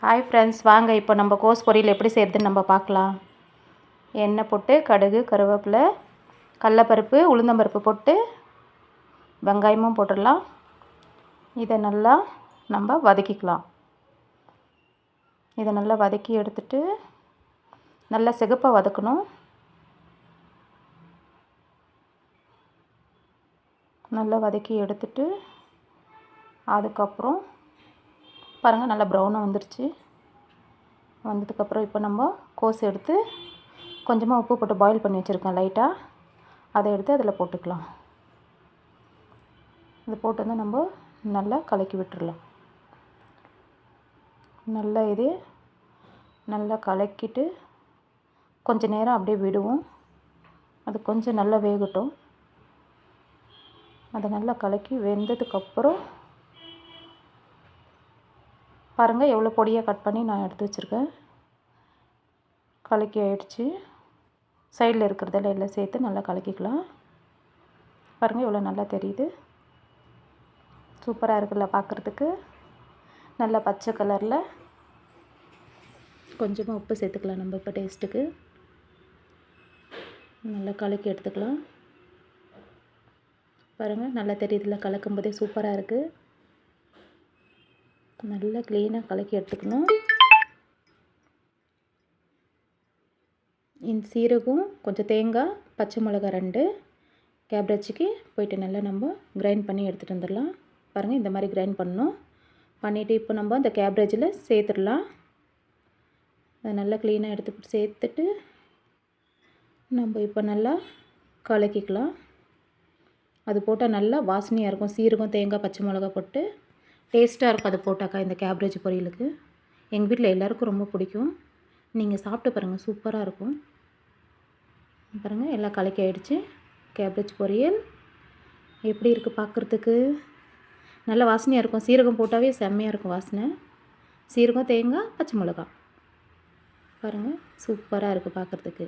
Hi friends, வாங்க இப்போ நம்ம கோஸ் பொரியல் எப்படி செய்கிறதுன்னு நம்ம பார்க்கலாம். எண்ணெய் போட்டு கடுகு, கருவேப்பிலை, கடலப்பருப்பு, உளுந்தம்பருப்பு போட்டு வெங்காயமும் போட்டுடலாம். இதை நல்லா நம்ம வதக்கிக்கலாம். இதை நல்லா வதக்கி எடுத்துட்டு நல்லா சிகப்பாக வதக்கணும். நல்லா வதக்கி எடுத்துட்டு அதுக்கப்புறம் பாருங்கள், நல்லா ப்ரௌனாக வந்துடுச்சு. வந்ததுக்கப்புறம் இப்போ நம்ம கோஸ் எடுத்து கொஞ்சமாக உப்பு போட்டு பாயில் பண்ணி வச்சுருக்கேன் லைட்டாக. அதை எடுத்து அதில் போட்டுக்கலாம். இது போட்டு வந்து நம்ம நல்லா கலக்கி விட்டுடலாம். நல்லா கலக்கிட்டு கொஞ்சம் நேரம் அப்படியே விடுவோம். அது கொஞ்சம் நல்லா வேகட்டும். அதை நல்லா கலக்கி வெந்ததுக்கப்புறம் பாருங்கள், எவ்வளோ பொடியாக கட் பண்ணி நான் எடுத்து வச்சுருக்கேன். கலக்கி ஆயிடுச்சு. சைடில் இருக்கிறதெல்லாம் எல்லாம் சேர்த்து நல்லா கலக்கிக்கலாம். பாருங்கள், எவ்வளோ நல்லா தெரியுது. சூப்பராக இருக்குல்ல பார்க்குறதுக்கு. நல்லா பச்சை கலரில். கொஞ்சமாக உப்பு சேர்த்துக்கலாம் நம்ம இப்போ டேஸ்ட்டுக்கு. நல்லா கலக்கி எடுத்துக்கலாம். பாருங்கள், நல்லா தெரியுதுல, கலக்கும் போதே சூப்பராக இருக்குது. நல்லா க்ளீனாக கலக்கி எடுத்துக்கணும். இந்த சீரகம், கொஞ்சம் தேங்காய், பச்சை மிளகா 2 கேப்ரேஜுக்கு போயிட்டு நல்லா நம்ம கிரைண்ட் பண்ணி எடுத்துகிட்டு வந்துடலாம். பாருங்கள், இந்த மாதிரி கிரைண்ட் பண்ணணும். பண்ணிவிட்டு இப்போ நம்ம அந்த கேப்ரேஜில் சேர்த்துடலாம். அதை நல்லா க்ளீனாக எடுத்து சேர்த்துட்டு நம்ம இப்போ நல்லா கலக்கிக்கலாம். அது போட்டால் நல்லா வாசனையாக இருக்கும். சீரகம், தேங்காய், பச்சை மிளகா போட்டு டேஸ்ட்டாக இருக்கும். அது போட்டாக்கா இந்த கேப்ரேஜ் பொரியலுக்கு எங்கள் வீட்டில் எல்லாேருக்கும் ரொம்ப பிடிக்கும். நீங்கள் சாப்பிட்டு பாருங்கள், சூப்பராக இருக்கும். பாருங்கள், எல்லாம் கலக்கி ஆகிடுச்சு. கேப்ரேஜ் பொரியல் எப்படி இருக்குது பார்க்குறதுக்கு. நல்ல வாசனையாக இருக்கும். சீரகம் போட்டாவே செம்மையாக இருக்கும் வாசனை. சீரகம், தேங்காய், பச்சை மிளகா. பாருங்கள், சூப்பராக இருக்குது பார்க்குறதுக்கு.